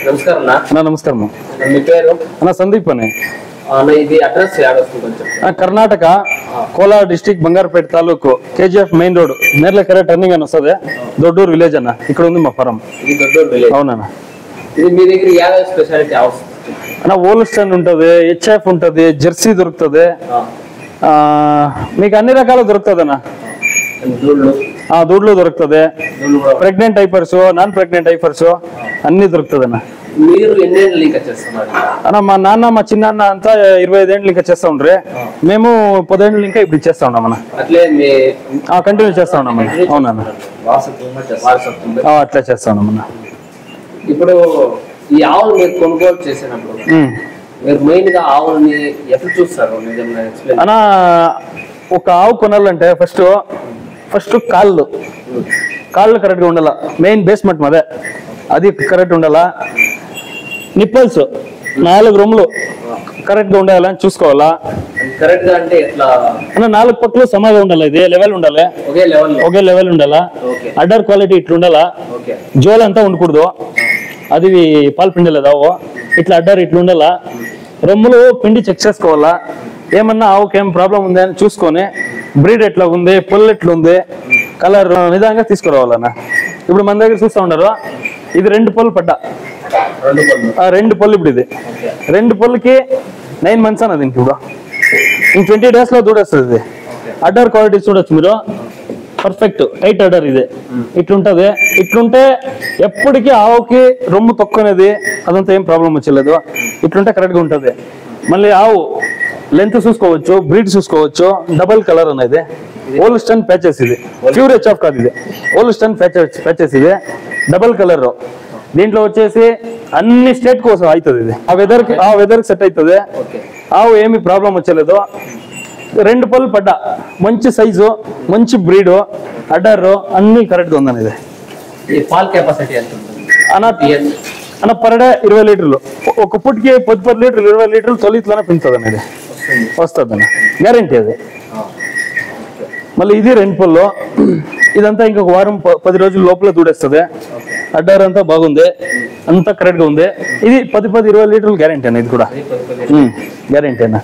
నమస్కారం అన్న. నమస్కారం. మీ పేరు? అన్న సందీప్ అని. ఇది అడ్రస్ కర్ణాటక కోలార్ డిస్ట్రిక్ట్ బంగారపేట తాలూకు KGF మెయిన్ రోడ్ నేర్లకెర టర్నింగ్ అని వస్తుంది. దొడ్డూరు విలేజ్ అన్న. ఇక్కడ ఉంది మా ఫారం. అవునన్న. ఇది మీ దగ్గర స్పెషాలిటీ అన్న ఓల్స్టన్ ఉంటది, HF ఉంటది, జెర్సీ దొరుకుతుంది, మీకు అన్ని రకాలు దొరుకుతుంది అన్న. దూడ్లు దొరుకుతుంది, pregnant diapers, non pregnant diapers అన్ని దొరుకుతుంది అన్న. మీరు ఎన్నేళ్ళు లింక్ చేస్తున్నారు అన్న? మా నాన్న మా చిన్నాన్న అంతా 25 ఏళ్ళు ఇంకా చేస్తా ఉండ్రి. మేము 10 ఏళ్ళు ఇంకా ఇప్పుడు చేస్తా ఉన్నాం అన్న. అట్లే కంటిన్యూ చేస్తా ఉన్నాం అన్న. అవునన్న, అట్లా చేస్తా ఉన్నాం అన్న. ఇప్పుడు ఈ ఆవులు మీరు కొనుగోలు చేసినప్పుడు మీరు మెయిన్ గా ఆవుల్ని ఎట్లా చూస్తారు అన్న? ఒక ఆవు కొనాలంటే ఫస్ట్ కాళ్ళు కరెక్ట్ గా ఉండాలా. మెయిన్ బేస్మెంట్ మదే అది కరెక్ట్ ఉండాలా. నిప్పల్స్ 4 రొమ్ములు కరెక్ట్ గా ఉండాలని చూసుకోవాలా. కరెక్ట్ గా అంటే ఎట్లా అన్న? 4 పక్కలు సమాగా ఉండాలి. ఇది లెవెల్ ఉండాలి, ఒకే లెవెల్ ఉండాలా. అడ్డర్ క్వాలిటీ ఇట్లా ఉండాలా. జోల్ అంతా ఉండకూడదు. అది పాలు పిండలేదావో ఇట్లా అడ్డర్ ఇట్లా ఉండాలా. రొమ్ములు పిండి చెక్ చేసుకోవాలా. ఏమన్నా ఆవుకి ఏం ప్రాబ్లం ఉంది అని చూసుకొని బ్రీడ్ ఎట్లా ఉంది, పొల్లు ఎట్లా ఉంది, కలర్ విధంగా తీసుకురావాలన్న. ఇప్పుడు మన దగ్గర చూస్తూ ఉండరు, ఇది 2 పళ్ళు పడ్డా. 2 పళ్ళు. ఇప్పుడు ఇది 2 పళ్ళుకి 9 months అన్నది. ఇప్పుడు 20 days లో దూడేస్తుంది. ఇది అడ్డర్ క్వాలిటీ చూడొచ్చు మీరు. పర్ఫెక్ట్ టైట్ అడ్డర్ ఇది. ఇట్లుంటది. ఇట్లుంటే ఎప్పటికీ ఆవుకి రొమ్ము తొక్కునేది అదంతా ఏం ప్రాబ్లం వచ్చలేదు. ఇట్లుంటే కరెక్ట్ గా ఉంటది. మళ్ళీ ఆవు లెంత్ చూసుకోవచ్చు, బ్రీడ్ చూసుకోవచ్చు. డబల్ కలర్ అనేది ఓల్స్టన్ ప్యాచెస్. ఇది ప్యూర్ HF కాదు, ఇది ఓల్స్టన్ ప్యాచెస్. ఇది డబల్ కలర్. దీంట్లో వచ్చేసి అన్ని స్టేట్ కోసం అవుతుంది. ఇది ఆ వెదర్ కి సెట్ అవుతుంది. ఆవు ఏమి ప్రాబ్లం వచ్చలేదు. 2 పళ్ళు పడ్డా, మంచి సైజు, మంచి బ్రీడ్, అడ్డర్ అన్ని కరెక్ట్ గా ఉందని. ఇది పాల్ కెపాసిటీ అన్న పర్ డే 20 లీటర్లు. ఒక పుట్టికి 10 లీటర్లు 20 లీటర్లు తొలిట్లోనే పెంచుతుంది అనేది వస్తుంది అన్న. గ్యారంటీ అది. మళ్ళీ ఇది 2 పళ్ళు. ఇదంతా ఇంకొక వారం 10 రోజుల లోపల దూడేస్తుంది. అడ్డర్ అంతా బాగుంది, అంతా కరెక్ట్ గా ఉంది. ఇది 10-20 లీటర్లు గ్యారంటీ అన్న. ఇది కూడా గ్యారంటీ అన్న.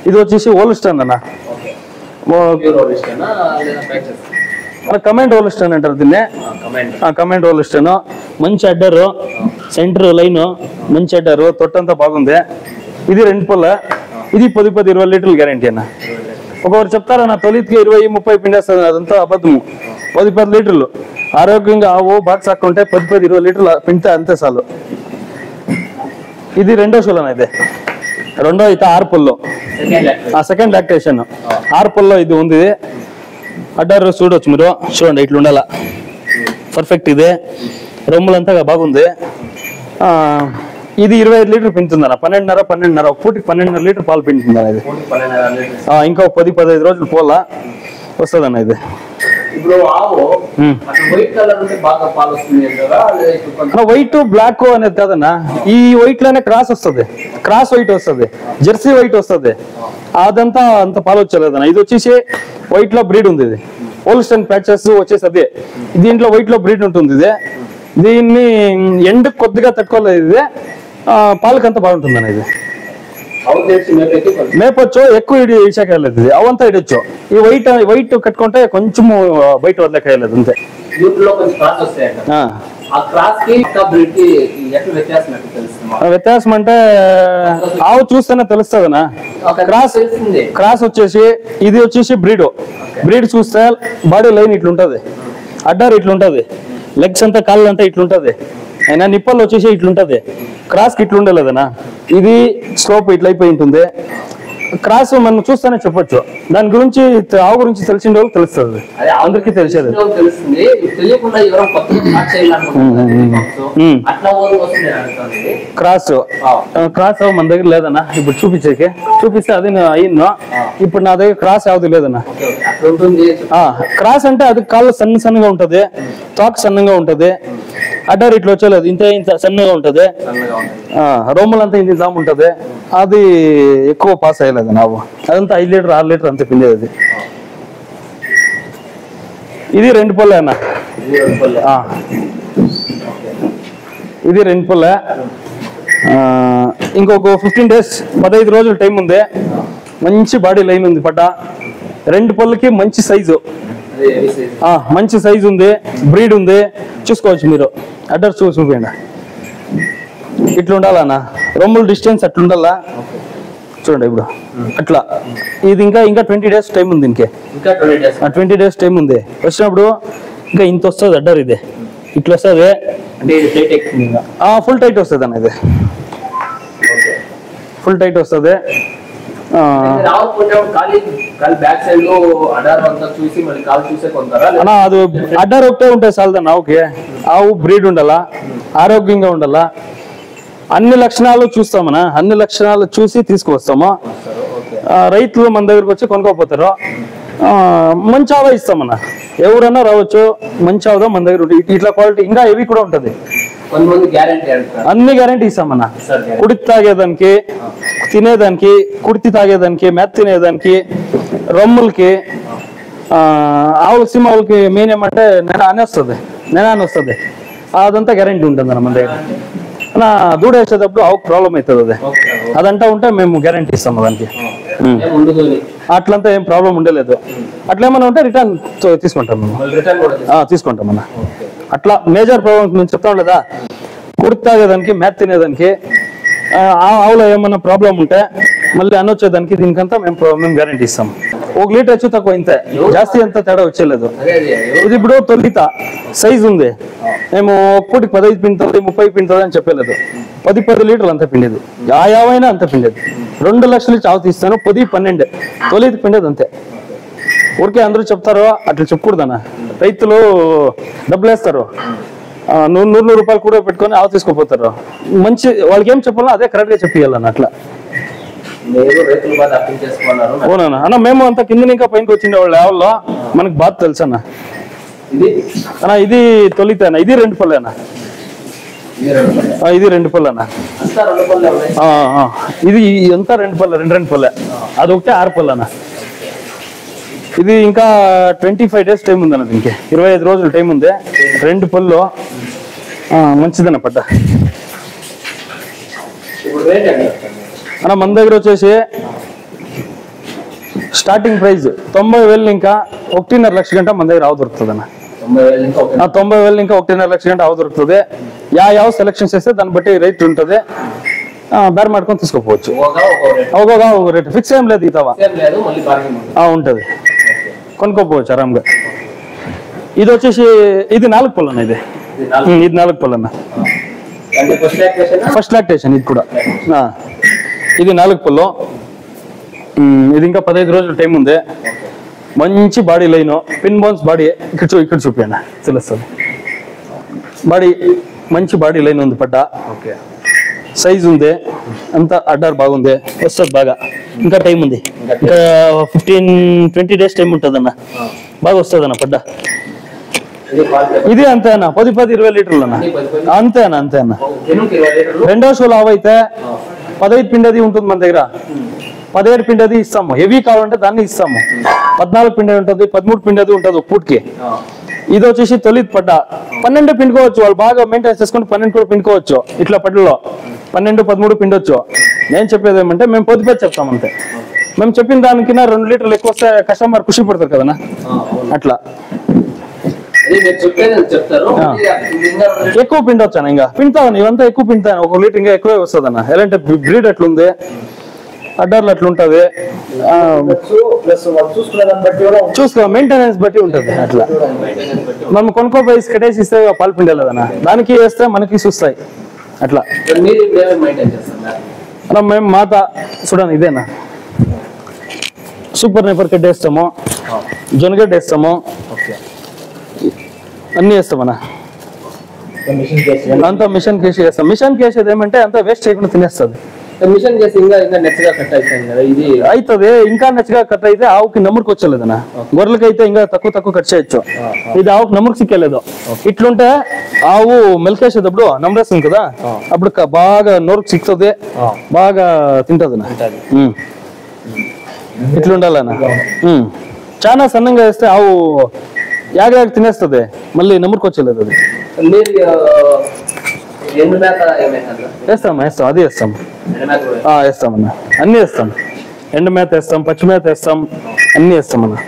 ఇది వచ్చేసి ఓల్స్టన్ అన్న. కమాండ్ ఓల్స్టన్ అంటారు దీన్ని. కమాండ్ ఓల్స్టన్ మంచి అడ్డర్, సెంటర్ లైన్ మంచి అడ్డర్, తొట్టంతా బాగుంది. ఇది 2 పళ్ళ. ఇది 10-20 లీటర్లు గ్యారంటీ అన్న. ఒకరు చెప్తారన్న తొలితికి 20-30 పిండేస్తుంది. అదంతా అబద్ధము. 10-10 లీటర్లు ఆరోగ్యంగా ఆవు బాగా సాక్కుంటే 10-20 లీటర్లు పిండితే అంతే చాలు. ఇది 2వ షోల్ అన్న. ఇది 2వ అయితే 6 పళ్ళు. సెకండ్ లాక్టేషన్ 6 పళ్ళలో ఇది ఉంది. అడ్డర్ చూడవచ్చు మీరు. చూడండి ఇట్లా ఉండాల. పర్ఫెక్ట్. ఇదే రొమ్ములంతా బాగుంది. ఇది 25 లీటర్ పిండుతుందన్న. 12.5 ఒక పూటికి 12.5 లీటర్ పాలు పిండుతుందన్న. ఇది ఇంకా 10-15 రోజులు పోలా వస్తుందన్న. ఇది వైట్ బ్లాక్ అనేది కాదన్న. ఈ వైట్ లోనే క్రాస్ వస్తుంది, క్రాస్ వైట్ వస్తుంది, జెర్సీ వైట్ వస్తుంది. అదంతా అంత పాలు వచ్చలేదన్న. ఇది వచ్చేసి వైట్ లో బ్రీడ్ ఉంది. ఇది ఓల్స్టన్ ప్యాచెస్ వచ్చేసి అదే. దీంట్లో వైట్ లో బ్రీడ్ ఉంటుంది. ఇది దీన్ని ఎండ్ కొద్దిగా తట్టుకోలేదు. ఇది పాలకంతా బాగుంటుంది అన్న. ఇది మేపొచ్చు, ఎక్కువ ఇడిచాకెళ్ళలేదు. ఇది అవంతా ఇడొచ్చు. ఈ వైట్ కట్టుకుంటే కొంచెము బయట వదిలేకెళ్ళలేదు అంతే. వ్యత్యాసం అంటే ఆవు చూస్తేనే తెలుస్తుందనా. క్రాస్ వచ్చేసి ఇది వచ్చేసి బ్రీడ్ చూస్తే బాడీ లైన్ ఇట్లుంటది, అడ్డర్ ఇట్లుంటది, లెగ్స్ అంతా కాళ్ళు అంతా ఇట్లుంటది, అయినా నిప్పలు వచ్చేసి ఇట్లుంటది. క్రాస్కి ఇట్లుండలేదనా. ఇది స్లోప్ ఇట్లా అయిపోయి ఉంటుంది. క్రాస్ మనం చూస్తేనే చెప్పొచ్చు. దాని గురించి ఆవు గురించి తెలిసిన వాళ్ళు తెలుస్తుంది. అందరికీ తెలిసేది. క్రాస్ మన దగ్గర లేదన్నా. ఇప్పుడు చూపిస్తే అది అయిందో. ఇప్పుడు నా దగ్గర క్రాస్ యావది లేదన్నా. క్రాస్ అంటే అది కాళ్ళు సన్నగా ఉంటది, తాక్ సన్నగా ఉంటది, అడ్డర్ ఇట్లా వచ్చేలేదు, ఇంత సన్నగా ఉంటది, రోములంతా ఇంత దాము ఉంటది. అది ఎక్కువ పాస్ అయ్యలేదు నావు. అదంతా 5 లీటర్ 6 లీటర్ అంతే పిండేది. ఇది 2 పళ్ళే అన్న. ఇది 2 పళ్ళ. ఇంకొక 15 days 15 రోజులు టైం ఉంది. మంచి బాడీ లైన్ ఉంది పడ్డ. 2 పళ్ళకి మంచి సైజు, మంచి సైజు ఉంది, బ్రీడ్ ఉంది. చూసుకోవచ్చు మీరు. అడ్రస్ చూపించండి. ఇట్లా ఉండాలన్నా, రొమ్ముల డిస్టెన్స్ అట్లా ఉండాలా. చూడండి ఇప్పుడు అట్లా. ఇది ఇంకా 20 days టైం ఉంది. ఇంకే 20 days టైం ఉంది. వచ్చినప్పుడు ఇంకా ఇంత వస్తుంది అడ్డర్. ఇది ఇట్లా వస్తుంది, ఫుల్ టైట్ వస్తుంది అన్న. ఇది ఫుల్ టైట్ వస్తుంది. అది అడ్డర్ ఒకటే ఉంటాయి చాలదన్న ఆవుకి. ఆవు బ్రీడ్ ఉండాలా, ఆరోగ్యంగా ఉండాలా, అన్ని లక్షణాలు చూస్తామన్నా. అన్ని లక్షణాలు చూసి తీసుకువస్తాము. రైతులు మన దగ్గరకు వచ్చి కొనుక్కోపోతారు. మంచి ఆవ ఇస్తామన్నా. ఎవరన్నా రావచ్చు, మంచి ఆవుదా మన దగ్గర ఉంటుంది. ఇట్లా క్వాలిటీ ఇంకా ఇవి కూడా ఉంటుంది. అన్ని గ్యారంటీ ఇస్తామన్నా. కుడితి తాగేదానికి, తినేదానికి, కుడితి తాగేదానికి, మెత్త తినేదానికి, రొమ్ములకి, ఆవుల సింహాలకి మెయిన్ ఏమంటే నెనాని వస్తుంది. అదంతా గ్యారంటీ ఉంటుంది అన్న మన దగ్గర. దూడ వేసేటప్పుడు ఆవుకు ప్రాబ్లం అవుతుంది. అదంతా ఉంటే మేము గ్యారంటీ ఇస్తాము దానికి. అట్లంతా ఏం ప్రాబ్లం ఉండలేదు. అట్లా ఏమన్నా ఉంటే రిటర్న్ తీసుకుంటాం మేము. తీసుకుంటామన్నా. అట్లా మేజర్ ప్రాబ్లమ్స్ మేము చెప్తాం లేదా, కుడితి తాగేదానికి, మేత తినేదానికి, ఆవులో ఏమన్నా ప్రాబ్లం ఉంటే మళ్ళీ అనొచ్చేదానికి, దీనికంతా మేము గ్యారంటీ ఇస్తాం. 1 లీటర్ ಹೆಚ್ಚು తక్కువ ఇంతే, జాస్తి ఎంత తేడా వచ్చేలేదు. ఇది ఇప్పుడు తొలిత సైజ్ ఉంది. మేము ఒక్కటికి 15 పిండుతుంది, 30 పిండుతుంది అని చెప్పలేదు. 10 లీటర్లు అంత పిండేది. యావైనా అంత పిండేది. 2 లక్షలు చావు తీస్తాను, 10, 12 తొలిత పిండేది అంతే. ఊరికే అందరూ చెప్తారు, అట్లా చెప్పకూడదన్న. రైతులు డబ్బులు వేస్తారు, 100 రూపాయలు కూడా పెట్టుకొని ఆవు తీసుకోపోతారు. మంచి వాళ్ళకి ఏం చెప్పాలో అదే కరెక్ట్ గా చెప్పియాలన్న. అట్లా అవునా అన్న. మేము అంతా కింద ఇంకా పైనకి వచ్చిండే వాళ్ళు ఆవుల్లో మనకు బాధ తెలుసు అన్న. ఇది తొలితేనా, ఇది 2 పళ్ళేనా. ఇది 2 పళ్ళేనా. ఇది ఎంత 2 పళ్ళ, 2 పళ్ళే. అదొకటే 6 పళ్ళనా. ఇది ఇంకా 25 days టైం ఉంది అన్నది. ఇంకే 25 రోజులు టైం ఉంది. 2 పళ్ళు మంచిదన్న పడ్డ. అన్న మన దగ్గర వచ్చేసి స్టార్టింగ్ ప్రైస్ 90,000 ఇంకా 1.5 లక్ష గంట మన దగ్గర ఆవు దొరుకుతుంది అన్న. 90,000 ఇంకా 1.5 లక్ష గంట ఆవు దొరుకుతుంది. యావ సెలెక్షన్ చేస్తే దాన్ని బట్టి రేట్ ఉంటుంది. బేర్ మాడుకొని తీసుకోపోవచ్చు. ఒక రేట్ ఫిక్స్ ఏం లేదు. ఇతవా ఉంటుంది, కొనుక్కోపోవచ్చు ఆరాంగా. ఇది వచ్చేసి ఇది 4 పళ్ళు అన్న. ఇది 4 పళ్ళు అన్న. ఫస్ట్ లాక్టేషన్ ఇది కూడా. ఇది 4 పళ్ళు. ఇది ఇంకా 15 రోజులు టైం ఉంది. మంచి body line, pin bones body. ఇక్కడ చూపియండి తెలుస్తుంది. బాడీ మంచి బాడీ లైన్ ఉంది పడ్డ. సైజ్ ఉంది, అంత అడ్డార్ బాగుంది, వస్తుంది బాగా. ఇంకా టైం ఉంది. ఇంకా 15-20 days టైం ఉంటుంది అన్న. బాగా వస్తుంది అన్న పడ్డ. ఇది అంతే అన్న. 10-20 లీటర్లు అన్న. అంతే అన్న. 2వ షోలు ఆవు అయితే 15 పిండేది ఉంటుంది మన దగ్గర. 17 పిండేది ఇస్తాము. హెవీ కావాలంటే దాన్ని ఇస్తాము. 14 పిండేది ఉంటుంది, 13 పిండేది ఉంటుంది ఒక పూటకి. ఇది వచ్చేసి తొలిత పడ్డ. 12 పిండుకోవచ్చు. వాళ్ళు బాగా మెయింటైన్ చేసుకుని 12 కూడా పిండుకోవచ్చు. ఇట్లా పడ్డలో 12, 13 పిండొచ్చు. నేను చెప్పేది ఏమంటే మేము పొద్దుపేది చెప్తాం అంతే. మేము చెప్పిన దానికన్నా 2 లీటర్లు ఎక్కువ వస్తే కస్టమర్ ఖుషి పడతారు కదనా. అట్లా ఎక్కువ పిండొచ్చు అన్న. ఇంకా పిండుతాను ఇవంతా ఎక్కువ పిండుతాను. 1 లీటర్ ఇంకా ఎక్కువే వస్తుంది అన్న. ఎలాంటి బ్రీడ్ అట్లుంది, అడ్డర్లు అట్లుంటది. చూసుకో మెయింటెనెన్స్ బట్టి ఉంటది. అట్లా మనం కొనుక్కోపోయి కట్టేసి ఇస్తే పాలు పిండలేదన్న. దానికి వేస్తే మనకి చూస్తాయి. అట్లా మేము మాత చూడండి ఇదేనా. సూపర్ నేపర్ కట్ వేస్తాము, జొన్నగడ్డ వేస్తాము, అన్ని వేస్తామన్నా. అంతా మిషన్ కేసి వేస్తాం. మిషన్ కేసేది ఏమంటే అంతా వేస్ట్ చేయకుండా తినేస్తుంది. మిషన్ చేసి ఇంకా నెచ్చగా కట్ అవుతుంది కదా. ఇది అవుతుంది. ఇంకా నెచ్చగా కట్ అయితే ఆవుకి నమ్మురికి వచ్చలేదన్నా. గొర్రెలకైతే ఇంకా తక్కువ కట్ చేయొచ్చు. ఇది ఆవుకి నమ్మురికి సిక్కలేదు. ఇట్లుంటే ఆవు మెల్కేసేటప్పుడు నమ్మరేస్తుంది కదా, అప్పుడు బాగా నోరుకు సిక్కుతుంది, బాగా తింటది. ఇట్లుండాలన్నా. చాలా సన్నంగా వేస్తే ఆవు యాగ తినేస్తుంది, మళ్ళీ నమ్మురికి వచ్చలేదు. అది ఎండు మేత ఏమైనా వేస్తాం అది వేస్తాం. వేస్తామన్నా, అన్నీ వేస్తాం. ఎండు మేత వేస్తాం, పచ్చి మేత వేస్తాం, అన్నీ వేస్తామన్నా.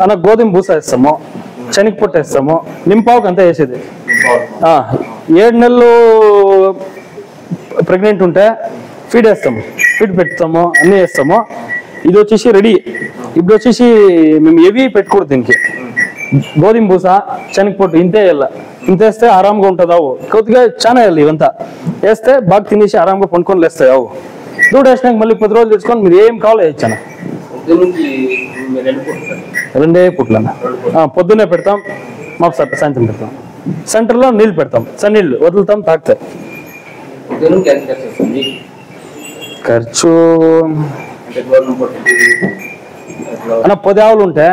అన్న గోధుమ బూస వేస్తాము, శనగ పొట్టు వేస్తాము, నింపావుకి అంతా వేసేది. 7 నెలలు ప్రెగ్నెంట్ ఉంటే ఫీడ్ వేస్తాము, ఫీడ్ పెడతాము, అన్నీ వేస్తాము. ఇది వచ్చేసి రెడీ. ఇప్పుడు వచ్చేసి మేము ఏవి పెట్టుకూడదు దీనికి. గోధుమ బూస, శనగ పొట్టు ఇంతే వేయాల. ఇంత వేస్తే ఆరాంగా ఉంటుంది. అవు కొద్దిగా చాలా వేయాలి. ఇవంతా వేస్తే బాగా తినేసి ఆరాంగా పండుకొని లేస్తాయి. అవు దూడ వేసినాక మళ్ళీ 10 రోజులు తెచ్చుకొని మీరు ఏం కావాలో వేయచ్చాను. 2 పుట్లన్న. పొద్దున్నే పెడతాం, మాకు సాయంత్రం పెడతాం. సెంటర్లో నీళ్ళు పెడతాం, సన్నీళ్ళు వదులుతాం, తాగుతాయి. ఖర్చు అన్న 10 ఆవులు ఉంటే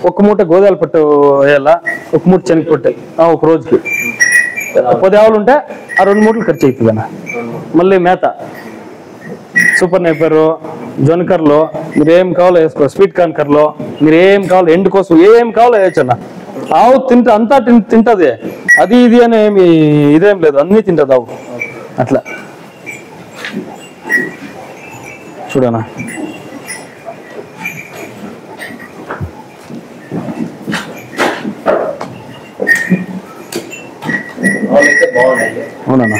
1 మూట గోదావరి పట్టు వేయాలా, 1 మూట శనగ పొట్టు ఒక రోజుకి. 10 ఆవులు ఉంటే ఆ 2 మూటలు ఖర్చు అవుతుంది అన్న. మళ్ళీ మేత, సూపర్ నైపరు, జొనకర్లో మీరు ఏం కావాలో వేసుకో, స్వీట్ కార్న్ కర్లో మీరు ఏం కావాలో, ఎండు కోసం ఏం కావాలో వేయచ్చు అన్న. ఆవు అంతా తింటది. అది ఇది అని ఏమి ఇదేం లేదు, అన్నీ తింటది ఆవు. అట్లా చూడనా. అవునన్నా.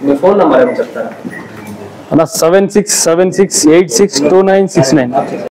మీ ఫోన్ నంబర్ ఏమో చెప్తారా? అన్న 7676862969.